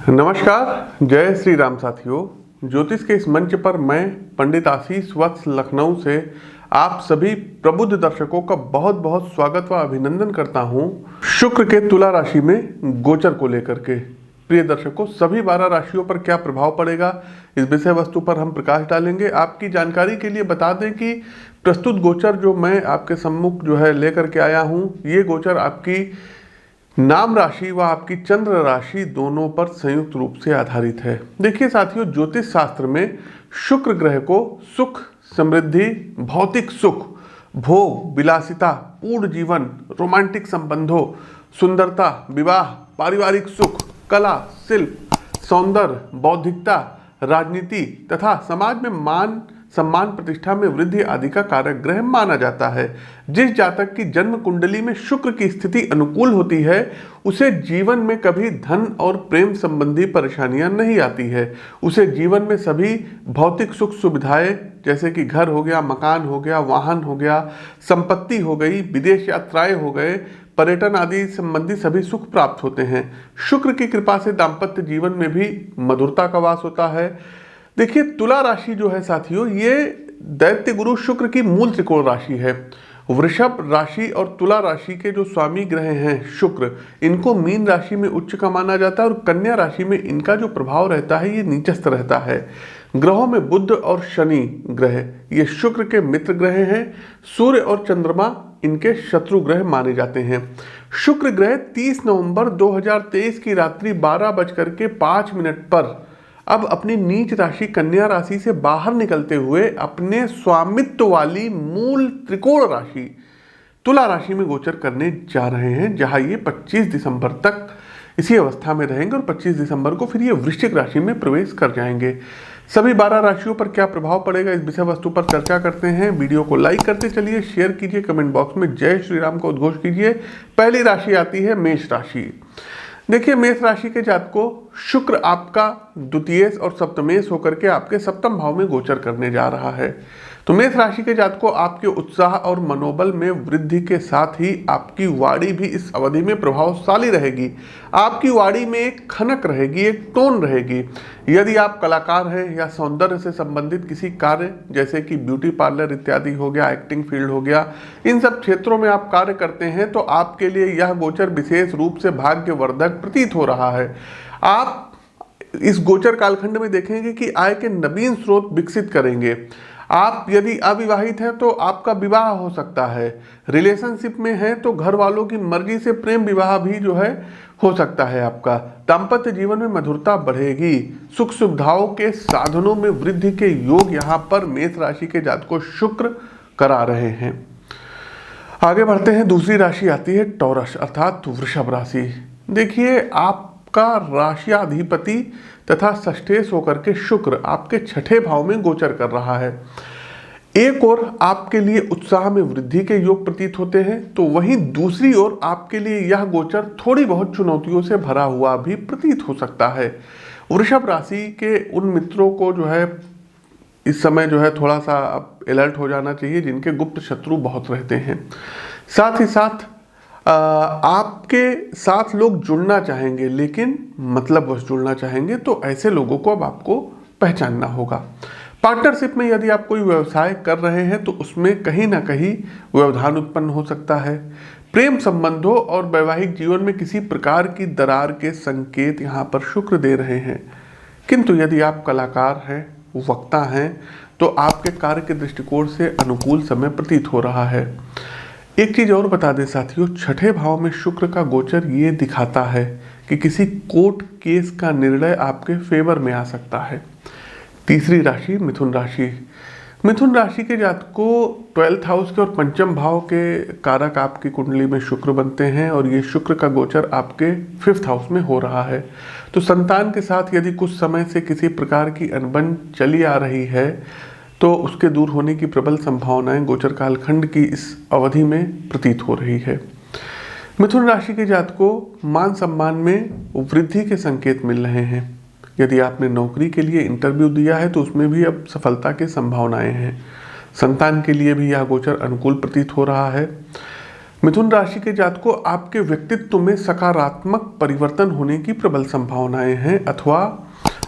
नमस्कार, जय श्री राम साथियों। ज्योतिष के इस मंच पर मैं पंडित आशीष वत्स लखनऊ से आप सभी प्रबुद्ध दर्शकों का बहुत बहुत स्वागत व अभिनंदन करता हूं। शुक्र के तुला राशि में गोचर को लेकर के प्रिय दर्शकों, सभी 12 राशियों पर क्या प्रभाव पड़ेगा, इस विषय वस्तु पर हम प्रकाश डालेंगे। आपकी जानकारी के लिए बता दें कि प्रस्तुत गोचर जो मैं आपके सम्मुख लेकर के आया हूँ, ये गोचर आपकी नाम राशि व आपकी चंद्र राशि दोनों पर संयुक्त रूप से आधारित है। देखिए साथियों, ज्योतिष शास्त्र में शुक्र ग्रह को सुख, समृद्धि, भौतिक सुख, भोग, विलासिता, पूर्ण जीवन, रोमांटिक संबंधों, सुंदरता, विवाह, पारिवारिक सुख, कला, शिल्प, सौंदर्य, बौद्धिकता, राजनीति तथा समाज में मान सम्मान प्रतिष्ठा में वृद्धि आदि का कारक ग्रह माना जाता है। जिस जातक की जन्म कुंडली में शुक्र की स्थिति अनुकूल होती है, उसे जीवन में कभी धन और प्रेम संबंधी परेशानियां नहीं आती है। उसे जीवन में सभी भौतिक सुख सुविधाएं जैसे कि घर हो गया, मकान हो गया, वाहन हो गया, संपत्ति हो गई, विदेश यात्राएं हो गए, पर्यटन आदि संबंधी सभी सुख प्राप्त होते हैं। शुक्र की कृपा से दाम्पत्य जीवन में भी मधुरता का वास होता है। देखिए, तुला राशि जो है साथियों, ये दैत्य गुरु शुक्र की मूल त्रिकोण राशि है। वृषभ राशि और तुला राशि के जो स्वामी ग्रह हैं शुक्र, इनको मीन राशि में उच्च का माना जाता है और कन्या राशि में इनका जो प्रभाव रहता है ये नीचस्थ रहता है। ग्रहों में बुध और शनि ग्रह ये शुक्र के मित्र ग्रह हैं। सूर्य और चंद्रमा इनके शत्रु ग्रह माने जाते हैं। शुक्र ग्रह 30 नवंबर 2023 की रात्रि 12:05 पर अब अपनी नीच राशि कन्या राशि से बाहर निकलते हुए अपने स्वामित्व वाली मूल त्रिकोण राशि तुला राशि में गोचर करने जा रहे हैं, जहां ये 25 दिसंबर तक इसी अवस्था में रहेंगे और 25 दिसंबर को फिर ये वृश्चिक राशि में प्रवेश कर जाएंगे। सभी 12 राशियों पर क्या प्रभाव पड़ेगा, इस विषय वस्तु पर चर्चा करते हैं। वीडियो को लाइक करते चलिए, शेयर कीजिए, कमेंट बॉक्स में जय श्री राम का उद्घोष कीजिए। पहली राशि आती है मेष राशि। देखिए, मेष राशि के जातकों, शुक्र आपका द्वितीयेश और सप्तमेश होकर के आपके सप्तम भाव में गोचर करने जा रहा है। तो मेष राशि के जातकों, आपके उत्साह और मनोबल में वृद्धि के साथ ही आपकी वाणी भी इस अवधि में प्रभावशाली रहेगी। आपकी वाणी में एक खनक रहेगी, एक टोन रहेगी। यदि आप कलाकार हैं या सौंदर्य से संबंधित किसी कार्य जैसे कि ब्यूटी पार्लर इत्यादि हो गया, एक्टिंग फील्ड हो गया, इन सब क्षेत्रों में आप कार्य करते हैं तो आपके लिए यह गोचर विशेष रूप से भाग्यवर्धक प्रतीत हो रहा है। आप इस गोचर कालखंड में देखेंगे कि आय के नवीन स्रोत विकसित करेंगे। आप यदि अविवाहित हैं तो आपका विवाह हो सकता है। रिलेशनशिप में हैं तो घर वालों की मर्जी से प्रेम विवाह भी हो सकता है आपका। दाम्पत्य जीवन में मधुरता बढ़ेगी। सुख सुविधाओं के साधनों में वृद्धि के योग यहाँ पर मेष राशि के जातकों शुक्र करा रहे हैं। आगे बढ़ते हैं, दूसरी राशि आती है टॉरस अर्थात वृषभ राशि। देखिए, आपका राशियाधिपति तथा षष्ठेश होकर के शुक्र आपके छठे भाव में गोचर कर रहा है। एक ओर आपके लिए उत्साह में वृद्धि के योग प्रतीत होते हैं, तो वहीं दूसरी ओर आपके लिए यह गोचर थोड़ी बहुत चुनौतियों से भरा हुआ भी प्रतीत हो सकता है। वृषभ राशि के उन मित्रों को इस समय थोड़ा सा अलर्ट हो जाना चाहिए जिनके गुप्त शत्रु बहुत रहते हैं। साथ ही साथ आपके साथ लोग जुड़ना चाहेंगे, लेकिन मतलबवश जुड़ना चाहेंगे, तो ऐसे लोगों को अब आपको पहचानना होगा। पार्टनरशिप में यदि आप कोई व्यवसाय कर रहे हैं तो उसमें कहीं ना कहीं व्यवधान उत्पन्न हो सकता है। प्रेम संबंधों और वैवाहिक जीवन में किसी प्रकार की दरार के संकेत यहाँ पर शुक्र दे रहे हैं। किंतु यदि आप कलाकार हैं, वक्ता हैं, तो आपके कार्य के दृष्टिकोण से अनुकूल समय प्रतीत हो रहा है। एक चीज और बता दें साथियों, छठे भाव में शुक्र का गोचर ये दिखाता है कि किसी कोर्ट केस का निर्णय आपके फेवर में आ सकता है। तीसरी राशि मिथुन राशि। मिथुन राशि के जातकों 12th हाउस के और पंचम भाव के कारक आपकी कुंडली में शुक्र बनते हैं और ये शुक्र का गोचर आपके 5th हाउस में हो रहा है। तो संतान के साथ यदि कुछ समय से किसी प्रकार की अनबन चली आ रही है तो उसके दूर होने की प्रबल संभावनाएं गोचर कालखंड की इस अवधि में प्रतीत हो रही है। मिथुन राशि के जातकों मान सम्मान में वृद्धि के संकेत मिल रहे हैं। यदि आपने नौकरी के लिए इंटरव्यू दिया है तो उसमें भी अब सफलता की संभावनाएं हैं। संतान के लिए भी यह गोचर अनुकूल प्रतीत हो रहा है। मिथुन राशि के जातकों, आपके व्यक्तित्व में सकारात्मक परिवर्तन होने की प्रबल संभावनाएं हैं, अथवा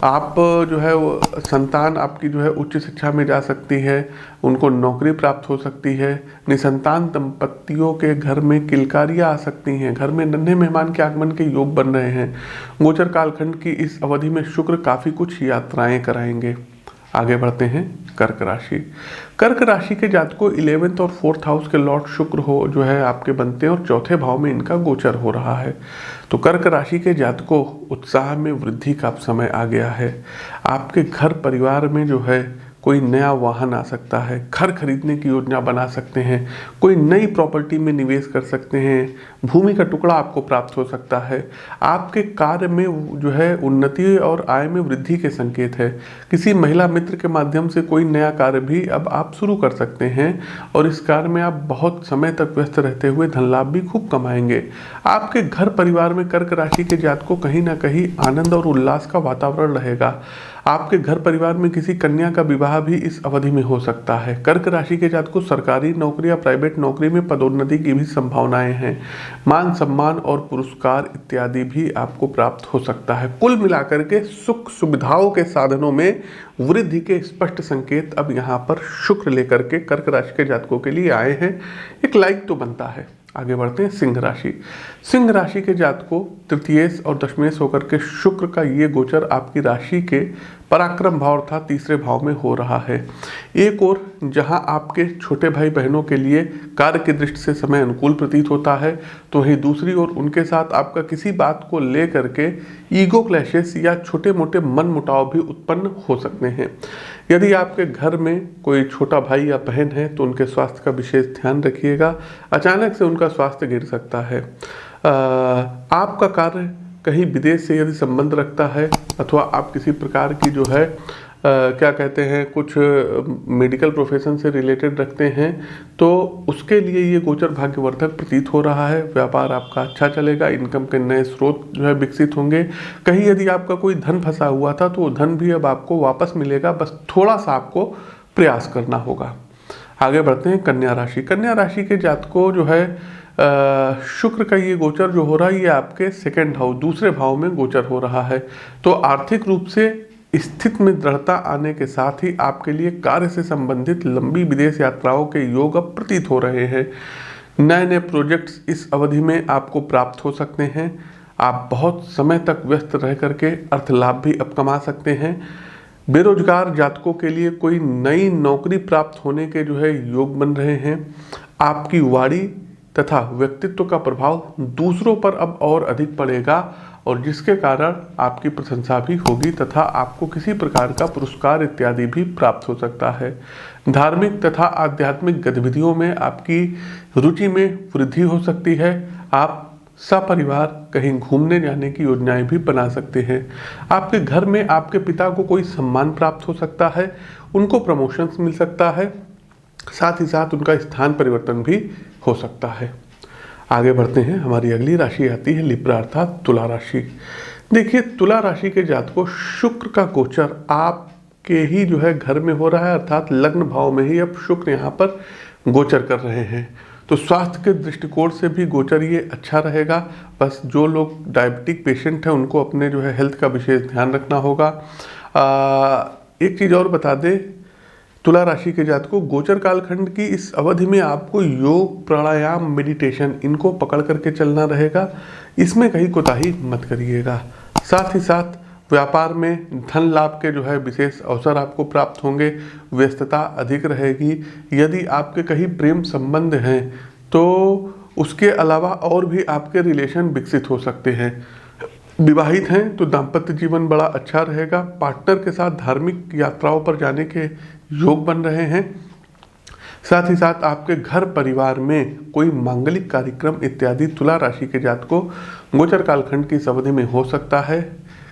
आप जो है वो संतान आपकी जो है उच्च शिक्षा में जा सकती है, उनको नौकरी प्राप्त हो सकती है। निसंतान दंपतियों के घर में किलकारियां आ सकती हैं, घर में नन्हे मेहमान के आगमन के योग बन रहे हैं। गोचर कालखंड की इस अवधि में शुक्र काफ़ी कुछ यात्राएं कराएंगे। आगे बढ़ते हैं कर्क राशि। कर्क राशि के जातकों 11th और 4th हाउस के लॉर्ड शुक्र हो जो है आपके बनते हैं और चौथे भाव में इनका गोचर हो रहा है। तो कर्क राशि के जातकों, उत्साह में वृद्धि का समय आ गया है। आपके घर परिवार में जो है कोई नया वाहन आ सकता है, घर खरीदने की योजना बना सकते हैं, कोई नई प्रॉपर्टी में निवेश कर सकते हैं, भूमि का टुकड़ा आपको प्राप्त हो सकता है। आपके कार्य में जो है उन्नति और आय में वृद्धि के संकेत है। किसी महिला मित्र के माध्यम से कोई नया कार्य भी अब आप शुरू कर सकते हैं और इस कार्य में आप बहुत समय तक व्यस्त रहते हुए धन लाभ भी खूब कमाएंगे। आपके घर परिवार में कर्क राशि के जातकों कहीं ना कहीं आनंद और उल्लास का वातावरण रहेगा। आपके घर परिवार में किसी कन्या का विवाह भी इस अवधि में हो सकता है। कर्क राशि के जातकों, सरकारी नौकरी या प्राइवेट नौकरी में पदोन्नति की भी संभावनाएं हैं। मान सम्मान और पुरस्कार इत्यादि भी आपको प्राप्त हो सकता है। कुल मिलाकर के सुख सुविधाओं के साधनों में वृद्धि के स्पष्ट संकेत अब यहाँ पर शुक्र लेकर के कर्क राशि के जातकों के लिए आए हैं। एक लाइक तो बनता है। आगे बढ़ते हैं सिंह राशि। सिंह राशि के जातकों, तृतीयेश और दशमेश होकर के शुक्र का ये गोचर आपकी राशि के पराक्रम भाव अर्थात तीसरे भाव में हो रहा है। एक और जहां आपके छोटे भाई बहनों के लिए कार्य की दृष्टि से समय अनुकूल प्रतीत होता है, तो वहीं दूसरी ओर उनके साथ आपका किसी बात को लेकर के ईगो क्लैशेस या छोटे मोटे मन मुटाव भी उत्पन्न हो सकते हैं। यदि आपके घर में कोई छोटा भाई या बहन है तो उनके स्वास्थ्य का विशेष ध्यान रखिएगा। अचानक से उनका स्वास्थ्य गिर सकता है। आपका कार्य कहीं विदेश से यदि संबंध रखता है अथवा आप किसी प्रकार की जो है क्या कहते हैं कुछ मेडिकल प्रोफेशन से रिलेटेड रखते हैं तो उसके लिए ये गोचर भाग्यवर्धक प्रतीत हो रहा है। व्यापार आपका अच्छा चलेगा, इनकम के नए स्रोत जो है विकसित होंगे। कहीं यदि आपका कोई धन फंसा हुआ था तो वो धन भी अब आपको वापस मिलेगा, बस थोड़ा सा आपको प्रयास करना होगा। आगे बढ़ते हैं कन्या राशि। कन्या राशि के जातकों जो है शुक्र का ये गोचर जो हो रहा है ये आपके सेकंड हाउस दूसरे भाव में गोचर हो रहा है। तो आर्थिक रूप से स्थिति में दृढ़ता आने के साथ ही आपके लिए कार्य से संबंधित लंबी विदेश यात्राओं के योग अब प्रतीत हो रहे हैं। नए नए प्रोजेक्ट्स इस अवधि में आपको प्राप्त हो सकते हैं। आप बहुत समय तक व्यस्त रह करके अर्थ लाभ भी अब कमा सकते हैं। बेरोजगार जातकों के लिए कोई नई नौकरी प्राप्त होने के जो है योग बन रहे हैं। आपकी वाणी तथा व्यक्तित्व का प्रभाव दूसरों पर अब और अधिक पड़ेगा और जिसके कारण आपकी प्रशंसा भी होगी तथा आपको किसी प्रकार का पुरस्कार इत्यादि भी प्राप्त हो सकता है। धार्मिक तथा आध्यात्मिक गतिविधियों में आपकी रुचि में वृद्धि हो सकती है। आप सपरिवार कहीं घूमने जाने की योजनाएं भी बना सकते हैं। आपके घर में आपके पिता को कोई सम्मान प्राप्त हो सकता है, उनको प्रमोशंस मिल सकता है, साथ ही साथ उनका स्थान परिवर्तन भी हो सकता है। आगे बढ़ते हैं। हमारी अगली राशि आती है लिब्रा अर्थात तुला राशि। देखिए, तुला राशि के जातकों शुक्र का गोचर आपके ही जो है घर में हो रहा है अर्थात लग्न भाव में ही अब शुक्र यहाँ पर गोचर कर रहे हैं। तो स्वास्थ्य के दृष्टिकोण से भी गोचर ये अच्छा रहेगा। बस जो लोग डायबिटिक पेशेंट हैं उनको अपने जो है हेल्थ का विशेष ध्यान रखना होगा। एक चीज़ और बता दें, तुला राशि के जातकों गोचर कालखंड की इस अवधि में आपको योग, प्राणायाम, मेडिटेशन इनको पकड़ करके चलना रहेगा। इसमें कहीं कोताही मत करिएगा। साथ ही साथ व्यापार में धन लाभ के जो है विशेष अवसर आपको प्राप्त होंगे। व्यस्तता अधिक रहेगी। यदि आपके कहीं प्रेम संबंध हैं तो उसके अलावा और भी आपके रिलेशन विकसित हो सकते हैं। विवाहित हैं तो दाम्पत्य जीवन बड़ा अच्छा रहेगा। पार्टनर के साथ धार्मिक यात्राओं पर जाने के योग बन रहे हैं। साथ ही साथ आपके घर परिवार में कोई मांगलिक कार्यक्रम इत्यादि तुला राशि के जातकों गोचर कालखंड की इस अवधि में हो सकता है।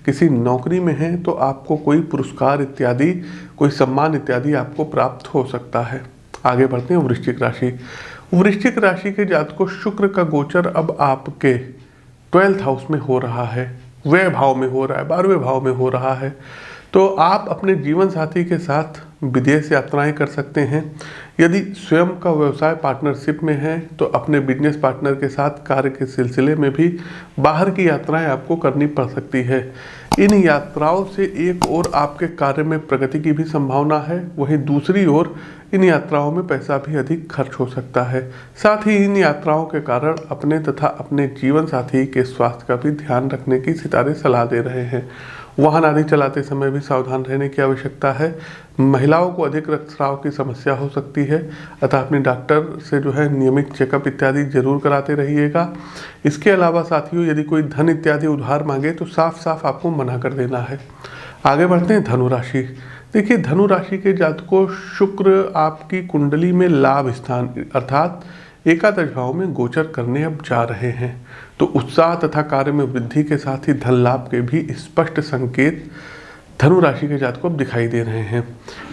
किसी नौकरी में हैं तो आपको कोई पुरस्कार इत्यादि, कोई सम्मान इत्यादि आपको प्राप्त हो सकता है। आगे बढ़ते हैं वृश्चिक राशि। वृश्चिक राशि के जातकों शुक्र का गोचर अब आपके 12th हाउस में हो रहा है, व्यय भाव में हो रहा है, 12वें भाव में हो रहा है। तो आप अपने जीवन साथी के साथ विदेश यात्राएं कर सकते हैं। यदि स्वयं का व्यवसाय पार्टनरशिप में है तो अपने बिजनेस पार्टनर के साथ कार्य के सिलसिले में भी बाहर की यात्राएं आपको करनी पड़ सकती है। इन यात्राओं से एक ओर आपके कार्य में प्रगति की भी संभावना है, वहीं दूसरी ओर इन यात्राओं में पैसा भी अधिक खर्च हो सकता है। साथ ही इन यात्राओं के कारण अपने तथा अपने जीवन साथी के स्वास्थ्य का भी ध्यान रखने की सितारे सलाह दे रहे हैं। वाहन आदि चलाते समय भी सावधान रहने की आवश्यकता है। महिलाओं को अधिक रक्तस्राव की समस्या हो सकती है, अतः अपने डॉक्टर से जो है नियमित चेकअप इत्यादि जरूर कराते रहिएगा। इसके अलावा साथियों, यदि कोई धन इत्यादि उधार मांगे तो साफ साफ आपको मना कर देना है। आगे बढ़ते हैं धनु राशि। देखिए, धनु राशि के जातकों, शुक्र आपकी कुंडली में लाभ स्थान अर्थात एकादश भाव में गोचर करने अब जा रहे हैं, तो उत्साह तथा कार्य में वृद्धि के साथ ही धन लाभ के भी स्पष्ट संकेत धनु राशि के जातकों को दिखाई दे रहे हैं।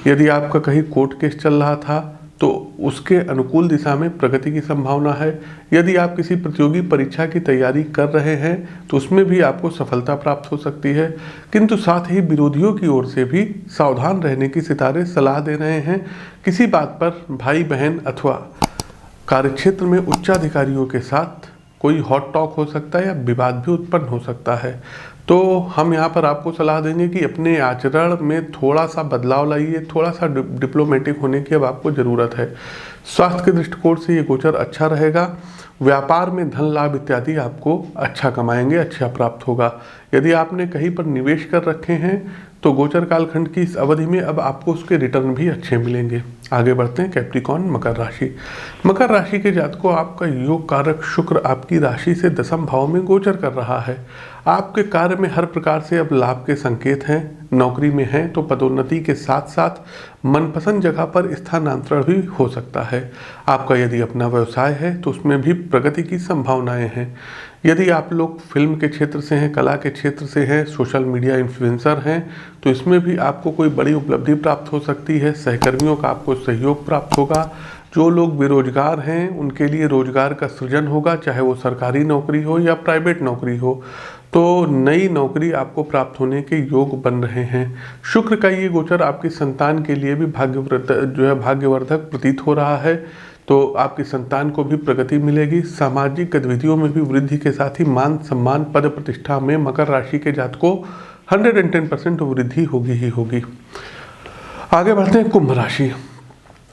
यदि आपका कहीं कोर्ट केस चल रहा था तो उसके अनुकूल दिशा में प्रगति की संभावना है। यदि आप किसी प्रतियोगी परीक्षा की तैयारी कर रहे हैं तो उसमें भी आपको सफलता प्राप्त हो सकती है, किंतु साथ ही विरोधियों की ओर से भी सावधान रहने की सितारे सलाह दे रहे हैं। किसी बात पर भाई बहन अथवा कार्यक्षेत्र में उच्चाधिकारियों के साथ कोई हॉट टॉक हो सकता है या विवाद भी उत्पन्न हो सकता है। तो हम यहाँ पर आपको सलाह देंगे कि अपने आचरण में थोड़ा सा बदलाव लाइए, थोड़ा सा डिप्लोमेटिक होने की अब आपको ज़रूरत है। स्वास्थ्य के दृष्टिकोण से ये गोचर अच्छा रहेगा। व्यापार में धन लाभ इत्यादि आपको अच्छा कमाएंगे, अच्छा प्राप्त होगा। यदि आपने कहीं पर निवेश कर रखे हैं तो गोचर कालखंड की इस अवधि में अब आपको उसके रिटर्न भी अच्छे मिलेंगे। आगे बढ़ते हैं कैप्रिकॉर्न मकर राशि। मकर राशि के जातकों, आपका योग कारक शुक्र आपकी राशि से दसम भाव में गोचर कर रहा है। आपके कार्य में हर प्रकार से अब लाभ के संकेत हैं। नौकरी में हैं तो पदोन्नति के साथ साथ मनपसंद जगह पर स्थानांतरण भी हो सकता है। आपका यदि अपना व्यवसाय है तो उसमें भी प्रगति की संभावनाएं हैं। यदि आप लोग फिल्म के क्षेत्र से हैं, कला के क्षेत्र से हैं, सोशल मीडिया इन्फ्लुएंसर हैं, तो इसमें भी आपको कोई बड़ी उपलब्धि प्राप्त हो सकती है। सहकर्मियों का आपको सहयोग प्राप्त होगा। जो लोग बेरोजगार हैं उनके लिए रोजगार का सृजन होगा, चाहे वो सरकारी नौकरी हो या प्राइवेट नौकरी हो। तो नई नौकरी आपको प्राप्त होने के योग बन रहे हैं। शुक्र का ये गोचर आपकी संतान के लिए भी भाग्यवर्धक प्रतीत हो रहा है, तो आपकी संतान को भी प्रगति मिलेगी। सामाजिक गतिविधियों में भी वृद्धि के साथ ही मान सम्मान पद प्रतिष्ठा में मकर राशि के जातकों 110% वृद्धि होगी ही होगी। आगे बढ़ते हैं कुंभ राशि।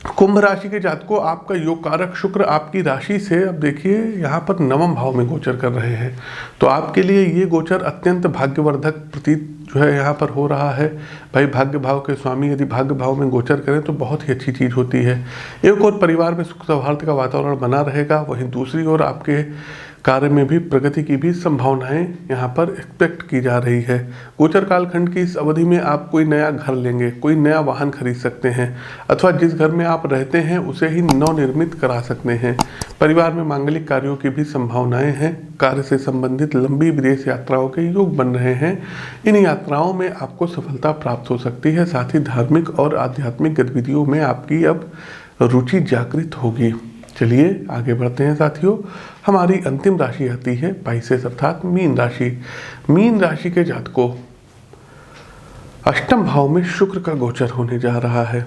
कुंभ राशि के जातकों, आपका योग कारक शुक्र आपकी राशि से अब देखिए यहाँ पर नवम भाव में गोचर कर रहे हैं, तो आपके लिए ये गोचर अत्यंत भाग्यवर्धक प्रतीत जो है यहाँ पर हो रहा है। भाई, भाग्य भाव के स्वामी यदि भाग्य भाव में गोचर करें तो बहुत ही अच्छी चीज़ होती है। एक और परिवार में सुख सौहार्द का वातावरण बना रहेगा, वहीं दूसरी ओर आपके कार्य में भी प्रगति की भी संभावनाएं यहाँ पर एक्सपेक्ट की जा रही है। गोचर कालखंड की इस अवधि में आप कोई नया घर लेंगे, कोई नया वाहन खरीद सकते हैं, अथवा जिस घर में आप रहते हैं उसे ही नवनिर्मित करा सकते हैं। परिवार में मांगलिक कार्यों की भी संभावनाएं हैं। कार्य से संबंधित लंबी विदेश यात्राओं के योग बन रहे हैं। इन यात्राओं में आपको सफलता प्राप्त हो सकती है। साथ ही धार्मिक और आध्यात्मिक गतिविधियों में आपकी अब रुचि जागृत होगी। चलिए आगे बढ़ते हैं साथियों। हमारी अंतिम राशि आती है पाइसेस अर्थात मीन राशि। मीन राशि के जातकों, अष्टम भाव में शुक्र का गोचर होने जा रहा है,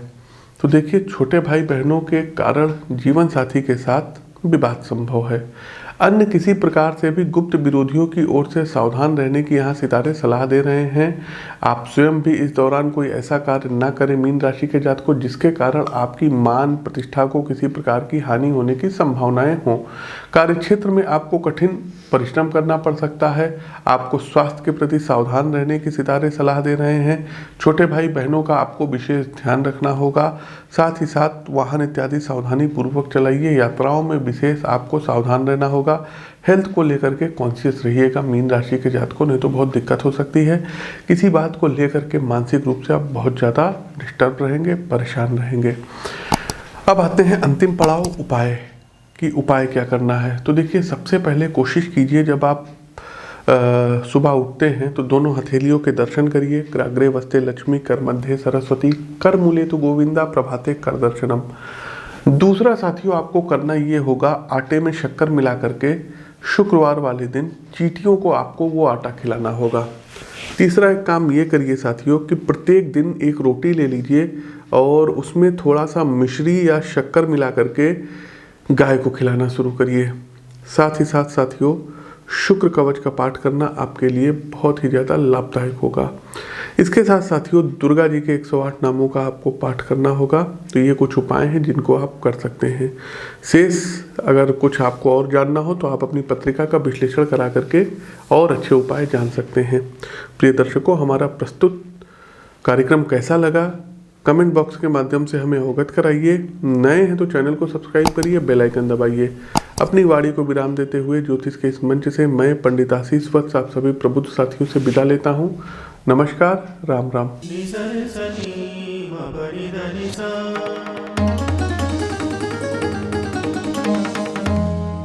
तो देखिए छोटे भाई बहनों के कारण जीवन साथी के साथ विवाद संभव है। अन्य किसी प्रकार से भी गुप्त विरोधियों की ओर से सावधान रहने की यहाँ सितारे सलाह दे रहे हैं। आप स्वयं भी इस दौरान कोई ऐसा कार्य न करें मीन राशि के जातकों जिसके कारण आपकी मान प्रतिष्ठा को किसी प्रकार की हानि होने की संभावनाएं हों। कार्यक्षेत्र में आपको कठिन परिश्रम करना पड़ सकता है। आपको स्वास्थ्य के प्रति सावधान रहने की सितारे सलाह दे रहे हैं। छोटे भाई बहनों का आपको विशेष ध्यान रखना होगा। साथ ही साथ वाहन इत्यादि सावधानी पूर्वक चलाइए। यात्राओं में विशेष आपको सावधान रहना होगा। हेल्थ को लेकर के कॉन्शियस रहिएगा मीन राशि के जातकों, नहीं तो बहुत दिक्कत हो सकती है। किसी बात को लेकर के मानसिक रूप से आप बहुत ज़्यादा डिस्टर्ब रहेंगे, परेशान रहेंगे। अब आते हैं अंतिम पड़ाव उपाय कि उपाय क्या करना है। तो देखिए सबसे पहले कोशिश कीजिए जब आप सुबह उठते हैं तो दोनों हथेलियों के दर्शन करिए। कराग्रे वस्ते लक्ष्मी, कर मध्य सरस्वती, कर मूले तो गोविंदा, प्रभाते कर दर्शनम। दूसरा साथियों आपको करना ये होगा, आटे में शक्कर मिला करके शुक्रवार वाले दिन चींटियों को आपको वो आटा खिलाना होगा। तीसरा एक काम ये करिए साथियों कि प्रत्येक दिन एक रोटी ले लीजिए और उसमें थोड़ा सा मिश्री या शक्कर मिला करके गाय को खिलाना शुरू करिए। साथ ही साथ साथियों, शुक्र कवच का पाठ करना आपके लिए बहुत ही ज़्यादा लाभदायक होगा। इसके साथ साथियों, दुर्गा जी के 108 नामों का आपको पाठ करना होगा। तो ये कुछ उपाय हैं जिनको आप कर सकते हैं। शेष अगर कुछ आपको और जानना हो तो आप अपनी पत्रिका का विश्लेषण करा करके और अच्छे उपाय जान सकते हैं। प्रिय दर्शकों, हमारा प्रस्तुत कार्यक्रम कैसा लगा कमेंट बॉक्स के माध्यम से हमें अवगत कराइए। नए हैं तो चैनल को सब्सक्राइब करिए, बेल आइकन दबाइए। अपनी वाणी को विराम देते हुए ज्योतिष के इस मंच से मैं पंडित आशीष वत्स आप सभी प्रबुद्ध साथियों से विदा लेता हूँ। नमस्कार, राम राम।